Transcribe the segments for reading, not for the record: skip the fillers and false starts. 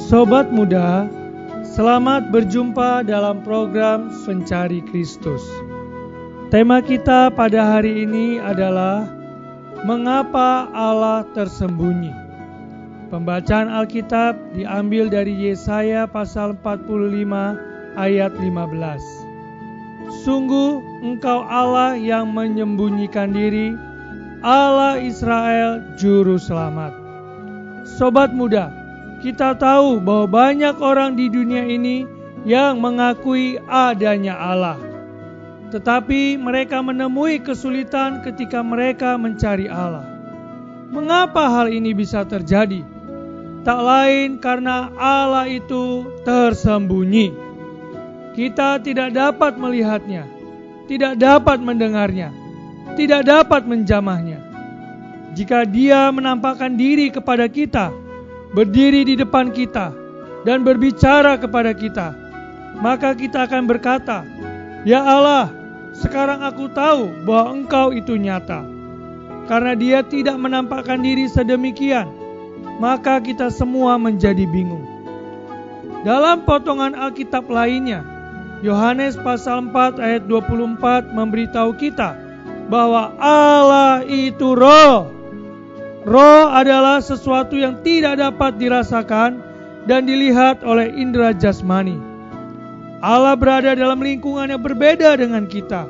Sobat muda, selamat berjumpa dalam program Pencari Kristus. Tema kita pada hari ini adalah Mengapa Allah tersembunyi? Pembacaan Alkitab diambil dari Yesaya pasal 45 ayat 15. Sungguh engkau Allah yang menyembunyikan diri, Allah Israel juru selamat. Sobat muda, kita tahu bahwa banyak orang di dunia ini yang mengakui adanya Allah. Tetapi mereka menemui kesulitan ketika mereka mencari Allah. Mengapa hal ini bisa terjadi? Tak lain karena Allah itu tersembunyi. Kita tidak dapat melihatnya, tidak dapat mendengarnya, tidak dapat menjamahnya. Jika Dia menampakkan diri kepada kita, berdiri di depan kita, dan berbicara kepada kita, maka kita akan berkata, "Ya Allah, sekarang aku tahu bahwa Engkau itu nyata." Karena Dia tidak menampakkan diri sedemikian, maka kita semua menjadi bingung. Dalam potongan Alkitab lainnya, Yohanes pasal 4 ayat 24 memberitahu kita bahwa Allah itu Roh. Roh adalah sesuatu yang tidak dapat dirasakan dan dilihat oleh indera jasmani. Allah berada dalam lingkungan yang berbeda dengan kita.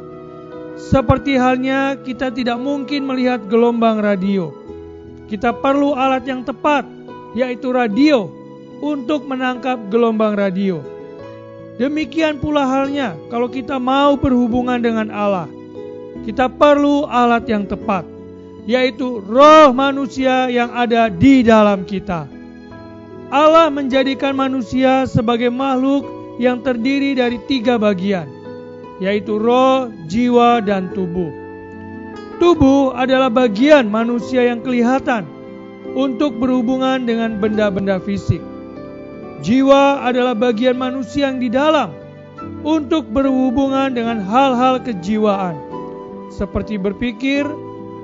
Seperti halnya kita tidak mungkin melihat gelombang radio. Kita perlu alat yang tepat, yaitu radio, untuk menangkap gelombang radio. Demikian pula halnya kalau kita mau berhubungan dengan Allah. Kita perlu alat yang tepat, yaitu roh manusia yang ada di dalam kita. Allah menjadikan manusia sebagai makhluk yang terdiri dari 3 bagian, yaitu roh, jiwa, dan tubuh. Tubuh adalah bagian manusia yang kelihatan untuk berhubungan dengan benda-benda fisik. Jiwa adalah bagian manusia yang di dalam untuk berhubungan dengan hal-hal kejiwaan, seperti berpikir,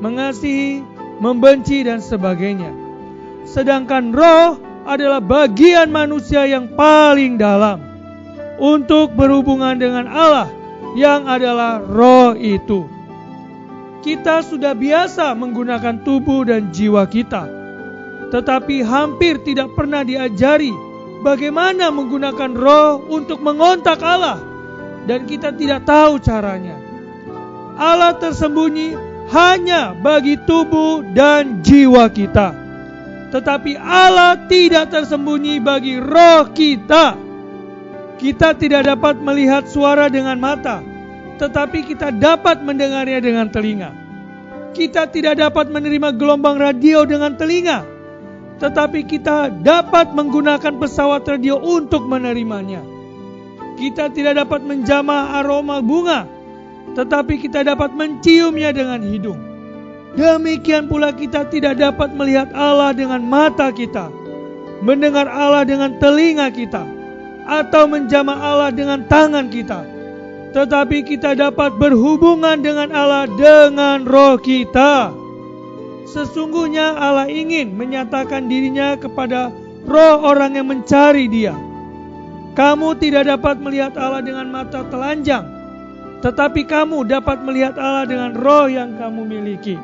mengasihi, membenci, dan sebagainya. Sedangkan roh adalah bagian manusia yang paling dalam untuk berhubungan dengan Allah yang adalah roh itu. Kita sudah biasa menggunakan tubuh dan jiwa kita, tetapi hampir tidak pernah diajari bagaimana menggunakan roh untuk mengontak Allah, dan kita tidak tahu caranya. Allah tersembunyi hanya bagi tubuh dan jiwa kita. Tetapi Allah tidak tersembunyi bagi roh kita. Kita tidak dapat melihat suara dengan mata, tetapi kita dapat mendengarnya dengan telinga. Kita tidak dapat menerima gelombang radio dengan telinga, tetapi kita dapat menggunakan pesawat radio untuk menerimanya. Kita tidak dapat menjamah aroma bunga, tetapi kita dapat menciumnya dengan hidung. Demikian pula kita tidak dapat melihat Allah dengan mata kita, mendengar Allah dengan telinga kita, atau menjamah Allah dengan tangan kita. Tetapi kita dapat berhubungan dengan Allah dengan roh kita. Sesungguhnya Allah ingin menyatakan dirinya kepada roh orang yang mencari Dia. Kamu tidak dapat melihat Allah dengan mata telanjang, tetapi kamu dapat melihat Allah dengan roh yang kamu miliki.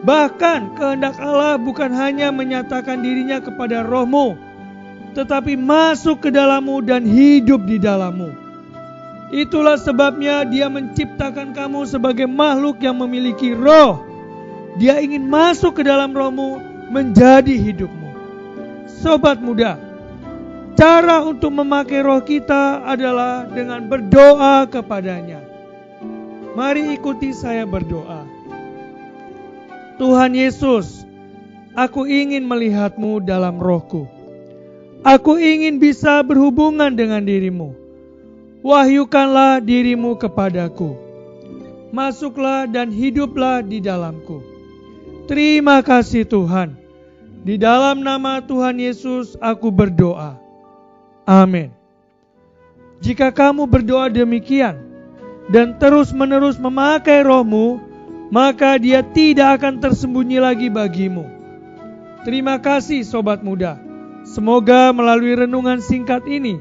Bahkan kehendak Allah bukan hanya menyatakan dirinya kepada rohmu, tetapi masuk ke dalammu dan hidup di dalammu. Itulah sebabnya Dia menciptakan kamu sebagai makhluk yang memiliki roh. Dia ingin masuk ke dalam rohmu, menjadi hidupmu. Sobat muda, cara untuk memakai roh kita adalah dengan berdoa kepadanya. Mari ikuti saya berdoa. Tuhan Yesus, aku ingin melihat-Mu dalam rohku. Aku ingin bisa berhubungan dengan diri-Mu. Wahyukanlah diri-Mu kepadaku. Masuklah dan hiduplah di dalamku. Terima kasih Tuhan. Di dalam nama Tuhan Yesus aku berdoa. Amin. Jika kamu berdoa demikian dan terus-menerus memakai rohmu, maka Dia tidak akan tersembunyi lagi bagimu. Terima kasih sobat muda. Semoga melalui renungan singkat ini,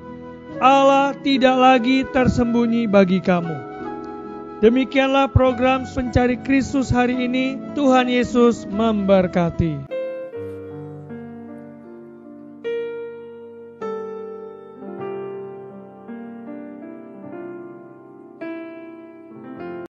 Allah tidak lagi tersembunyi bagi kamu. Demikianlah program Pencari Kristus hari ini. Tuhan Yesus memberkati.